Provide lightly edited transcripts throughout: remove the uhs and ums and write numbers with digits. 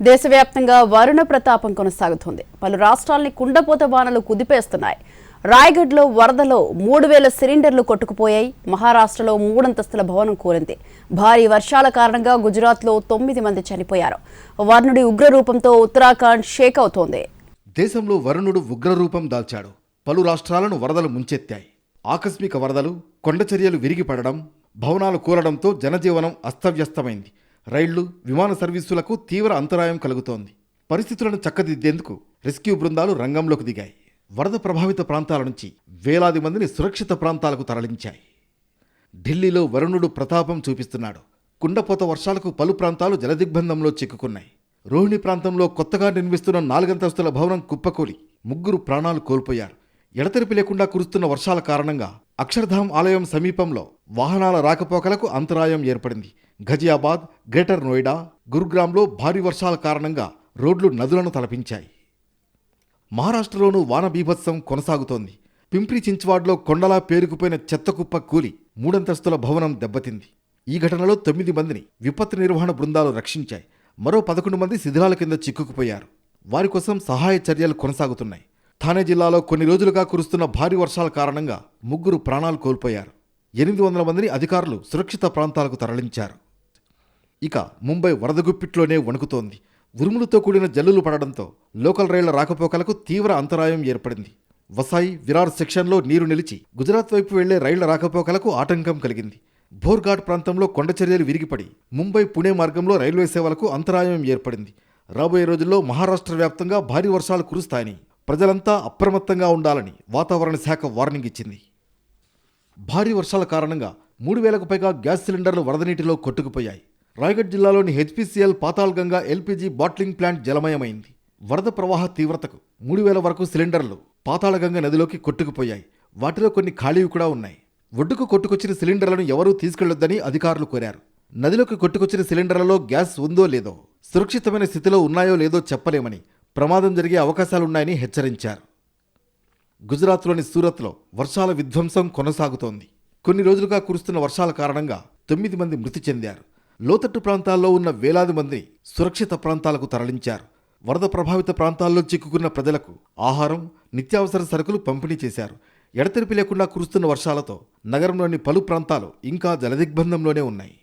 దేశవ్యాప్తంగా వరుణ ప్రతాపం కొనసాగుతోంది. పలు రాష్ట్రాల్ని కుండపోత వానలు కుదిపేస్తున్నాయి. రాయగఢ్లో వరదలో 3000 సిలిండర్లు కొట్టుకుపోయాయి. మహారాష్ట్రలో 3 అంతస్తుల భవనం కూలింది. భారీ వర్షాల కారణంగా గుజరాత్లో 9 మంది చనిపోయారు. వరుణుడి ఉగ్రరూపంతో ఉత్తరాఖండ్ షేక్ అవుతోంది. దేశంలో వరుణుడు ఉగ్రరూపం దాల్చాడు. పలు రాష్ట్రాలను వరదలు ముంచెత్తాయి. ఆకస్మిక వరదలు, కొండచర్యలు విరిగిపడడం, భవనాలు కూలడంతో జనజీవనం అస్తవ్యస్తమైంది. రైళ్లు, విమాన సర్వీసులకు తీవ్ర అంతరాయం కలుగుతోంది. పరిస్థితులను చక్కదిద్దేందుకు రెస్క్యూ బృందాలు రంగంలోకి దిగాయి. వరద ప్రభావిత ప్రాంతాల నుంచి వేలాది మందిని సురక్షిత ప్రాంతాలకు తరలించాయి. ఢిల్లీలో వరుణుడు ప్రతాపం చూపిస్తున్నాడు. కుండపోత వర్షాలకు పలు ప్రాంతాలు జలదిగ్బంధంలో చిక్కుకున్నాయి. రోహిణి ప్రాంతంలో కొత్తగా నిర్మిస్తున్న 4 అంతస్తుల భవనం కుప్పకూలి 3 ప్రాణాలు కోల్పోయారు. ఎడతెరిపి లేకుండా కురుస్తున్న వర్షాల కారణంగా అక్షర్ధామ్ ఆలయం సమీపంలో వాహనాల రాకపోకలకు అంతరాయం ఏర్పడింది. ఘజియాబాద్, గ్రేటర్ నోయిడా, గురుగ్రామ్లో భారీ వర్షాల కారణంగా రోడ్లు నదులను తలపించాయి. మహారాష్ట్రలోనూ వాన బీభత్సం కొనసాగుతోంది. పింప్రి చించ్వాడ్లో కొండలా పేరుకుపోయిన చెత్తకుప్ప కూలి 3 అంతస్తుల భవనం దెబ్బతింది. ఈ ఘటనలో 9 మందిని విపత్తు నిర్వహణ బృందాలు రక్షించాయి. మరో 11 మంది శిథిలాల కింద చిక్కుకుపోయారు. వారి కోసం సహాయ చర్యలు కొనసాగుతున్నాయి. థానే జిల్లాలో కొన్ని రోజులుగా కురుస్తున్న భారీ వర్షాల కారణంగా 3 ప్రాణాలు కోల్పోయారు. 800 మందిని అధికారులు సురక్షిత ప్రాంతాలకు తరలించారు. ఇక ముంబై వరద గుప్పిట్లోనే వణుకుతోంది. ఉరుములతో కూడిన జల్లులు పడడంతో లోకల్ రైళ్ల రాకపోకలకు తీవ్ర అంతరాయం ఏర్పడింది. వసాయి, విరార్ సెక్షన్లో నీరు నిలిచి గుజరాత్ వైపు వెళ్లే రైళ్ల రాకపోకలకు ఆటంకం కలిగింది. భోర్ఘాట్ ప్రాంతంలో కొండచర్యలు విరిగిపడి ముంబై పుణే మార్గంలో రైల్వే సేవలకు అంతరాయం ఏర్పడింది. రాబోయే రోజుల్లో మహారాష్ట్ర వ్యాప్తంగా భారీ వర్షాలు కురుస్తాయని, ప్రజలంతా అప్రమత్తంగా ఉండాలని వాతావరణ శాఖ వార్నింగ్ ఇచ్చింది. భారీ వర్షాల కారణంగా 3000కు పైగా గ్యాస్ సిలిండర్లు వరద నీటిలో కొట్టుకుపోయాయి. రాయగఢ్ జిల్లాలోని హెచ్పీసీఎల్ పాతాల్గంగా ఎల్పీజీ బాట్లింగ్ ప్లాంట్ జలమయమైంది. వరద ప్రవాహ తీవ్రతకు 3000 వరకు సిలిండర్లు పాతాళగంగ నదిలోకి కొట్టుకుపోయాయి. వాటిలో కొన్ని ఖాళీవి కూడా ఉన్నాయి. ఒడ్డుకు కొట్టుకొచ్చిన సిలిండర్లను ఎవరూ తీసుకెళ్లొద్దని అధికారులు కోరారు. నదిలోకి కొట్టుకొచ్చిన సిలిండర్లలో గ్యాస్ ఉందో లేదో, సురక్షితమైన స్థితిలో ఉన్నాయో లేదో చెప్పలేమని, ప్రమాదం జరిగే అవకాశాలున్నాయని హెచ్చరించారు. గుజరాత్లోని సూరత్లో వర్షాల విధ్వంసం కొనసాగుతోంది. కొన్ని రోజులుగా కురుస్తున్న వర్షాల కారణంగా 9 మంది మృతి చెందారు. లోతట్టు ప్రాంతాల్లో ఉన్న వేలాది మందిని సురక్షిత ప్రాంతాలకు తరలించారు. వరద ప్రభావిత ప్రాంతాల్లో చిక్కుకున్న ప్రజలకు ఆహారం, నిత్యావసర సరుకులు పంపిణీ చేశారు. ఎడతెరిపి లేకుండా కురుస్తున్న వర్షాలతో నగరంలోని పలు ప్రాంతాలు ఇంకా జలదిగ్బంధంలోనే ఉన్నాయి.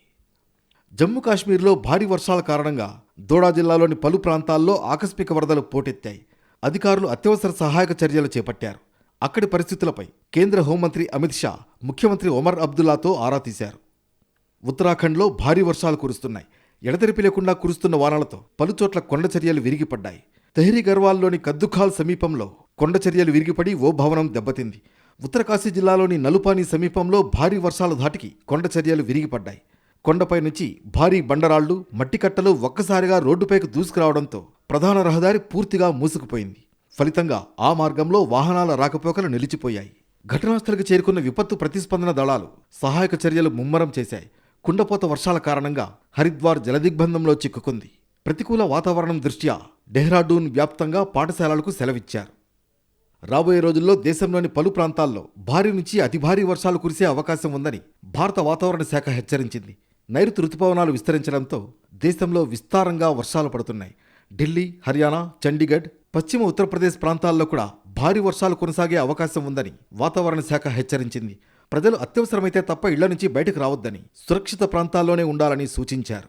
జమ్మూ కాశ్మీర్లో భారీ వర్షాల కారణంగా దోడా జిల్లాలోని పలు ప్రాంతాల్లో ఆకస్మిక వరదలు పోటెత్తాయి. అధికారులు అత్యవసర సహాయక చర్యలు చేపట్టారు. అక్కడి పరిస్థితులపై కేంద్ర హోంమంత్రి అమిత్ షా ముఖ్యమంత్రి ఒమర్ అబ్దుల్లాతో ఆరా తీశారు. ఉత్తరాఖండ్లో భారీ వర్షాలు కురుస్తున్నాయి. ఎడతెరిపి లేకుండా కురుస్తున్న వానలతో పలుచోట్ల కొండచర్యలు విరిగిపడ్డాయి. తెహ్రీ గర్వాల్లోని కద్దుఖాల్ సమీపంలో కొండచర్యలు విరిగిపడి ఓ భవనం దెబ్బతింది. ఉత్తరకాశీ జిల్లాలోని నలుపాని సమీపంలో భారీ వర్షాల ధాటికి కొండచర్యలు విరిగిపడ్డాయి. కొండపై నుంచి భారీ బండరాళ్లు, మట్టికట్టలు ఒక్కసారిగా రోడ్డుపైకి దూసుకురావడంతో ప్రధాన రహదారి పూర్తిగా మూసుకుపోయింది. ఫలితంగా ఆ మార్గంలో వాహనాల రాకపోకలు నిలిచిపోయాయి. ఘటనాస్థలికి చేరుకున్న విపత్తు ప్రతిస్పందన దళాలు సహాయక చర్యలు ముమ్మరం చేశాయి. కుండపోత వర్షాల కారణంగా హరిద్వార్ జలదిగ్బంధంలో చిక్కుకుంది. ప్రతికూల వాతావరణం దృష్ట్యా డెహ్రాడూన్ వ్యాప్తంగా పాఠశాలలకు సెలవిచ్చారు. రాబోయే రోజుల్లో దేశంలోని పలు ప్రాంతాల్లో భారీ నుంచి అతి భారీ వర్షాలు కురిసే అవకాశం ఉందని భారత వాతావరణ శాఖ హెచ్చరించింది. నైరుతి రుతుపవనాలు విస్తరించడంతో దేశంలో విస్తారంగా వర్షాలు పడుతున్నాయి. ఢిల్లీ, హర్యానా, చండీగఢ్, పశ్చిమ ఉత్తరప్రదేశ్ ప్రాంతాల్లో కూడా భారీ వర్షాలు కొనసాగే అవకాశం ఉందని వాతావరణ శాఖ హెచ్చరించింది. ప్రజలు అత్యవసరమైతే తప్ప ఇళ్ల నుంచి బయటకు రావద్దని, సురక్షిత ప్రాంతాల్లోనే ఉండాలని సూచించారు.